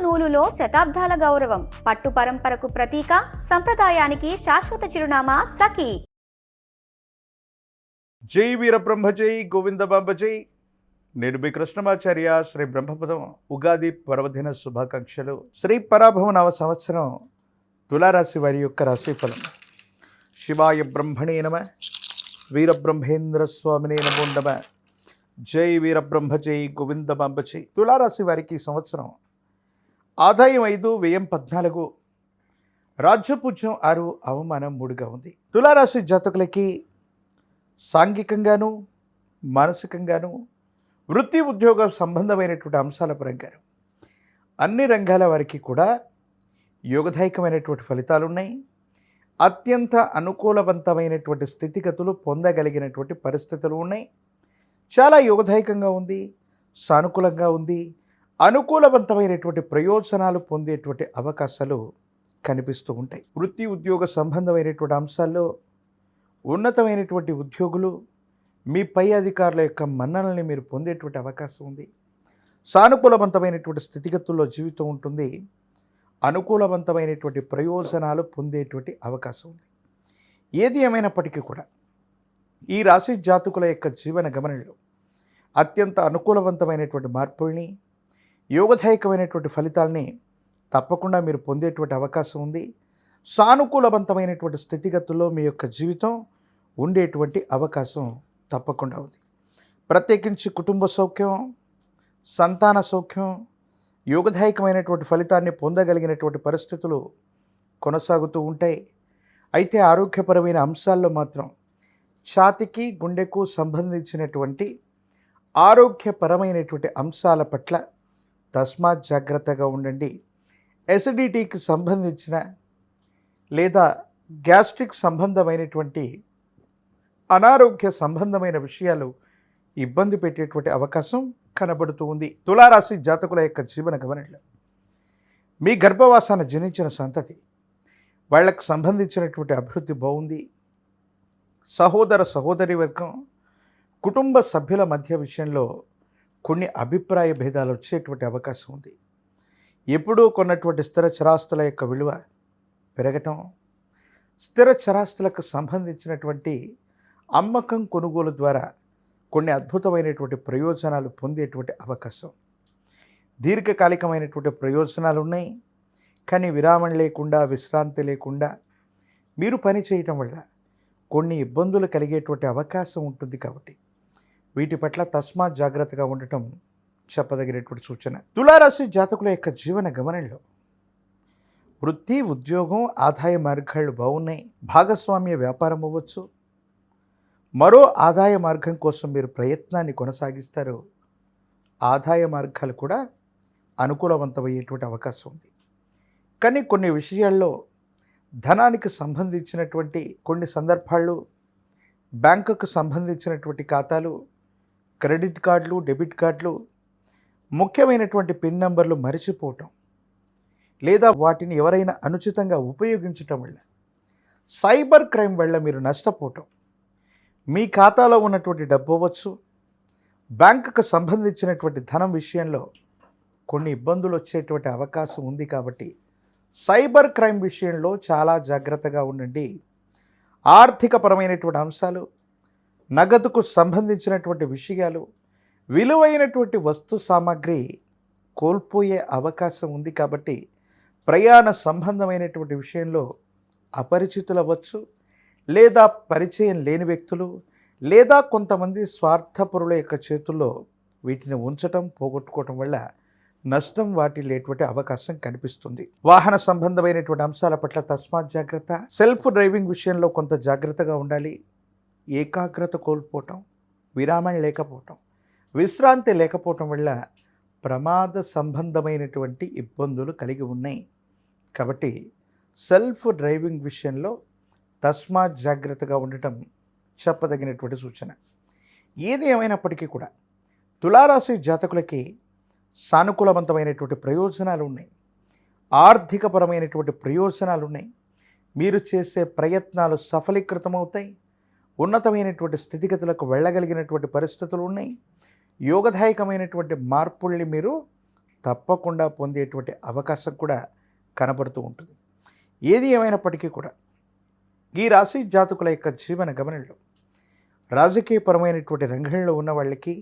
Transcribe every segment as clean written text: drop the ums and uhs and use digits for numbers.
నూలులో శతాబ్దాల గౌరవం, పట్టు పరంపరకు ప్రతీక, సంప్రదాయానికి శాశ్వత చిరునామా సఖీ. జై వీరబ్రహ్మ జై గోవిందబాంబ జై. నేను మీ కృష్ణమాచార్య. శ్రీ బ్రహ్మపదం ఉగాది పర్వదిన శుభాకాంక్షలు. శ్రీ పరాభవ నవ సంవత్సరం తులారాశి వారి యొక్క రాశిఫలం. శివాయ బ్రహ్మణే నమ, వీరబ్రహ్మేంద్ర స్వామినే నమో నమ. జై వీరబ్రహ్మ జై గోవిందబాంబ జై. తులారాశి వారికి ఈ సంవత్సరం ఆదాయం 5, వ్యయం 14, రాజ్యపూజ్యం 6, అవమానం 3గా ఉంది. తులారాశి జాతకులకి సాంఘికంగాను, మానసికంగాను, వృత్తి ఉద్యోగ సంబంధమైనటువంటి అంశాల పరంగాను అన్ని రంగాల వారికి కూడా యోగదాయకమైనటువంటి ఫలితాలు ఉన్నాయి. అత్యంత అనుకూలవంతమైనటువంటి స్థితిగతులు పొందగలిగినటువంటి పరిస్థితులు ఉన్నాయి. చాలా యోగదాయకంగా ఉంది, సానుకూలంగా ఉంది. అనుకూలవంతమైనటువంటి ప్రయోజనాలు పొందేటువంటి అవకాశాలు కనిపిస్తూ ఉంటాయి. వృత్తి ఉద్యోగ సంబంధమైనటువంటి అంశాల్లో ఉన్నతమైనటువంటి ఉద్యోగులు, మీ పై అధికారుల యొక్క మన్ననల్ని మీరు పొందేటువంటి అవకాశం ఉంది. సానుకూలవంతమైనటువంటి స్థితిగతుల్లో జీవితం ఉంటుంది. అనుకూలవంతమైనటువంటి ప్రయోజనాలు పొందేటువంటి అవకాశం ఉంది. ఏది ఏమైనప్పటికీ కూడా ఈ రాశి జాతకుల యొక్క జీవన గమనంలో అత్యంత అనుకూలవంతమైనటువంటి మార్పుల్ని, యోగదాయకమైనటువంటి ఫలితాలని తప్పకుండా మీరు పొందేటువంటి అవకాశం ఉంది. సానుకూలవంతమైనటువంటి స్థితిగతుల్లో మీ యొక్క జీవితం ఉండేటువంటి అవకాశం తప్పకుండా ఉంది. ప్రత్యేకించి కుటుంబ సౌఖ్యం, సంతాన సౌఖ్యం, యోగదాయకమైనటువంటి ఫలితాన్ని పొందగలిగినటువంటి పరిస్థితులు కొనసాగుతూ ఉంటాయి. అయితే ఆరోగ్యపరమైన అంశాల్లో మాత్రం ఛాతికి, గుండెకు సంబంధించినటువంటి ఆరోగ్యపరమైనటువంటి అంశాల పట్ల తస్మాత్ జాగ్రత్తగా ఉండండి. ఎసిడిటీకి సంబంధించిన లేదా గ్యాస్ట్రిక్ సంబంధమైనటువంటి అనారోగ్య సంబంధమైన విషయాలు ఇబ్బంది పెట్టేటువంటి అవకాశం కనబడుతూ ఉంది. తులారాశి జాతకుల యొక్క జీవన గమనంలో మీ గర్భవాసాన జనించిన సంతతి వాళ్ళకు సంబంధించినటువంటి అభివృద్ధి బాగుంది. సహోదర సహోదరి వర్గం, కుటుంబ సభ్యుల మధ్య విషయంలో కొన్ని అభిప్రాయ భేదాలు వచ్చేటువంటి అవకాశం ఉంది. ఎప్పుడూ కొన్నటువంటి స్థిర చరాస్తుల యొక్క విలువ పెరగటం, స్థిర చరాస్తులకు సంబంధించినటువంటి అమ్మకం కొనుగోలు ద్వారా కొన్ని అద్భుతమైనటువంటి ప్రయోజనాలు పొందేటువంటి అవకాశం. దీర్ఘకాలికమైనటువంటి ప్రయోజనాలు ఉన్నాయి. కానీ విరామం లేకుండా, విశ్రాంతి లేకుండా మీరు పని చేయటం వల్ల కొన్ని ఇబ్బందులు కలిగేటువంటి అవకాశం ఉంటుంది. కాబట్టి వీటి పట్ల తస్మాత్ జాగ్రత్తగా ఉండటం చెప్పదగినటువంటి సూచన. తులారాశి జాతకుల యొక్క జీవన గమనంలో వృత్తి, ఉద్యోగం, ఆదాయ మార్గాలు బాగున్నాయి. భాగస్వామ్య వ్యాపారం అవ్వచ్చు. మరో ఆదాయ మార్గం కోసం మీరు ప్రయత్నాన్ని కొనసాగిస్తారు. ఆదాయ మార్గాలు కూడా అనుకూలవంతమయ్యేటువంటి అవకాశం ఉంది. కానీ కొన్ని విషయాల్లో ధనానికి సంబంధించినటువంటి కొన్ని సందర్భాల్లో బ్యాంకుకు సంబంధించినటువంటి ఖాతాలు, క్రెడిట్ కార్డులు, డెబిట్ కార్డులు, ముఖ్యమైనటువంటి పిన్ నంబర్లు మరిచిపోవటం లేదా వాటిని ఎవరైనా అనుచితంగా ఉపయోగించటం వల్ల, సైబర్ క్రైమ్ వల్ల మీరు నష్టపోవటం, మీ ఖాతాలో ఉన్నటువంటి డబ్బు అవ్వచ్చు, బ్యాంకుకు సంబంధించినటువంటి ధనం విషయంలో కొన్ని ఇబ్బందులు వచ్చేటువంటి అవకాశం ఉంది. కాబట్టి సైబర్ క్రైమ్ విషయంలో చాలా జాగ్రత్తగా ఉండండి. ఆర్థికపరమైనటువంటి అంశాలు, నగదుకు సంబంధించినటువంటి విషయాలు, విలువైనటువంటి వస్తు సామాగ్రి కోల్పోయే అవకాశం ఉంది. కాబట్టి ప్రయాణ సంబంధమైనటువంటి విషయంలో అపరిచితులు అవ్వచ్చు, లేదా పరిచయం లేని వ్యక్తులు, లేదా కొంతమంది స్వార్థపరుల యొక్క చేతుల్లో వీటిని ఉంచటం, పోగొట్టుకోవటం వల్ల నష్టం వాటిల్లేటువంటి అవకాశం కనిపిస్తుంది. వాహన సంబంధమైనటువంటి అంశాల పట్ల తస్మాత్ జాగ్రత్త. సెల్ఫ్ డ్రైవింగ్ విషయంలో కొంత జాగ్రత్తగా ఉండాలి. ఏకాగ్రత కోల్పోవటం, విరామం లేకపోవటం, విశ్రాంతి లేకపోవటం వల్ల ప్రమాద సంబంధమైనటువంటి ఇబ్బందులు కలిగి ఉన్నాయి. కాబట్టి సెల్ఫ్ డ్రైవింగ్ విషయంలో తస్మాత్ జాగ్రత్తగా ఉండటం చెప్పదగినటువంటి సూచన. ఏది ఏమైనప్పటికీ కూడా తులారాశి జాతకులకి సానుకూలవంతమైనటువంటి ప్రయోజనాలు ఉన్నాయి. ఆర్థికపరమైనటువంటి ప్రయోజనాలు ఉన్నాయి. మీరు చేసే ప్రయత్నాలు సఫలీకృతమవుతాయి. ఉన్నతమైనటువంటి స్థితిగతులకు వెళ్ళగలిగినటువంటి పరిస్థితులు ఉన్నాయి. యోగదాయకమైనటువంటి మార్పుల్ని మీరు తప్పకుండా పొందేటువంటి అవకాశం కూడా కనబడుతూ ఉంటుంది. ఏది ఏమైనప్పటికీ కూడా ఈ రాశి జాతకుల యొక్క జీవన గమనంలో రాజకీయపరమైనటువంటి రంగంలో ఉన్న వాళ్ళకి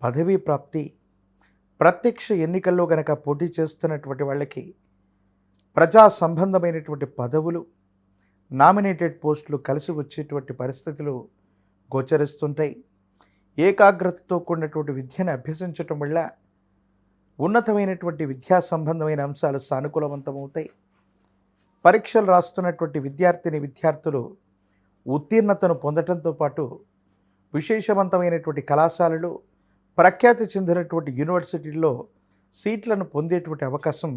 పదవీ ప్రాప్తి, ప్రత్యక్ష ఎన్నికల్లో గనక పోటీ చేస్తున్నటువంటి వాళ్ళకి ప్రజా సంబంధమైనటువంటి పదవులు, నామినేటెడ్ పోస్టులు కలిసి వచ్చేటువంటి పరిస్థితులు గోచరిస్తుంటాయి. ఏకాగ్రతతో కూడినటువంటి విద్యను అభ్యసించటం వల్ల ఉన్నతమైనటువంటి విద్యా సంబంధమైన అంశాలు సానుకూలవంతమవుతాయి. పరీక్షలు రాస్తున్నటువంటి విద్యార్థులు ఉత్తీర్ణతను పొందటంతో పాటు విశేషవంతమైనటువంటి కళాశాలలు, ప్రఖ్యాతి చెందినటువంటి యూనివర్సిటీల్లో సీట్లను పొందేటువంటి అవకాశం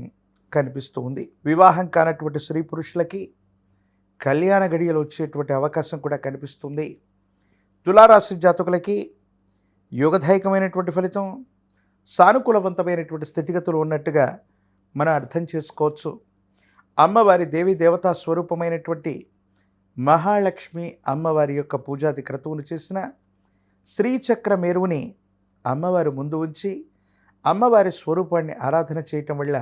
కనిపిస్తూ ఉంది. వివాహం కానటువంటి స్త్రీ పురుషులకి కళ్యాణ గడియలు వచ్చేటువంటి అవకాశం కూడా కనిపిస్తుంది. తులారాశి జాతకులకి యోగదాయకమైనటువంటి ఫలితం, సానుకూలవంతమైనటువంటి స్థితిగతులు ఉన్నట్టుగా మనం అర్థం చేసుకోవచ్చు. అమ్మవారి దేవీ దేవతా స్వరూపమైనటువంటి మహాలక్ష్మి అమ్మవారి యొక్క పూజాది క్రతువును చేసిన శ్రీచక్ర మేరువుని అమ్మవారి ముందు ఉంచి అమ్మవారి స్వరూపాన్ని ఆరాధన చేయటం వల్ల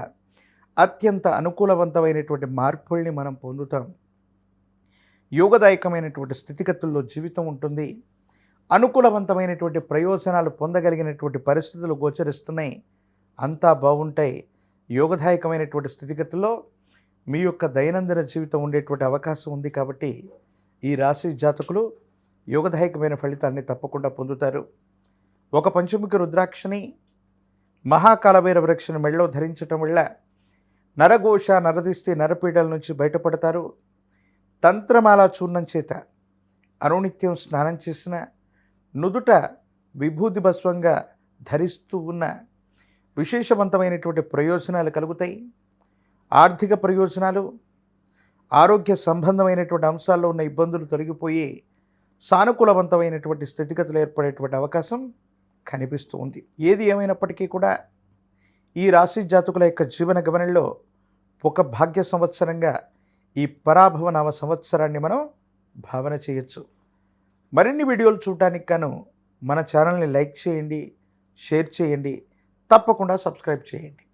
అత్యంత అనుకూలవంతమైనటువంటి మార్పుల్ని మనం పొందుతాం. యోగదాయకమైనటువంటి స్థితిగతుల్లో జీవితం ఉంటుంది. అనుకూలవంతమైనటువంటి ప్రయోజనాలు పొందగలిగినటువంటి పరిస్థితులు గోచరిస్తున్నాయి. అంతా బాగుంటాయి. యోగదాయకమైనటువంటి స్థితిగతుల్లో మీ యొక్క దైనందిన జీవితం ఉండేటువంటి అవకాశం ఉంది. కాబట్టి ఈ రాశి జాతకులు యోగదాయకమైన ఫలితాన్ని తప్పకుండా పొందుతారు. ఒక పంచముఖి రుద్రాక్షని, మహాకాలభైరవ వృక్షను మెళ్ళలో ధరించటం వల్ల నరఘోష, నరదిష్టి, నరపీడల నుంచి బయటపడతారు. తంత్రమాల చూర్ణం చేత అనునిత్యం స్నానం చేసిన, నుదుట విభూతి భస్వంగా ధరిస్తూ ఉన్న విశేషవంతమైనటువంటి ప్రయోజనాలు కలుగుతాయి. ఆర్థిక ప్రయోజనాలు, ఆరోగ్య సంబంధమైనటువంటి అంశాల్లో ఉన్న ఇబ్బందులు తొలగిపోయి సానుకూలవంతమైనటువంటి స్థితిగతులు ఏర్పడేటువంటి అవకాశం కనిపిస్తూ ఉంది. ఏది ఏమైనప్పటికీ కూడా ఈ రాశి జాతకుల యొక్క జీవన గమనంలో ఒక భాగ్య సంవత్సరంగా ఈ పరాభవ నామ సంవత్సరాన్ని మనం భావన చేయొచ్చు. మరిన్ని వీడియోలు చూడటానికి గాను మన ఛానల్ని లైక్ చేయండి, షేర్ చేయండి, తప్పకుండా సబ్స్క్రైబ్ చేయండి.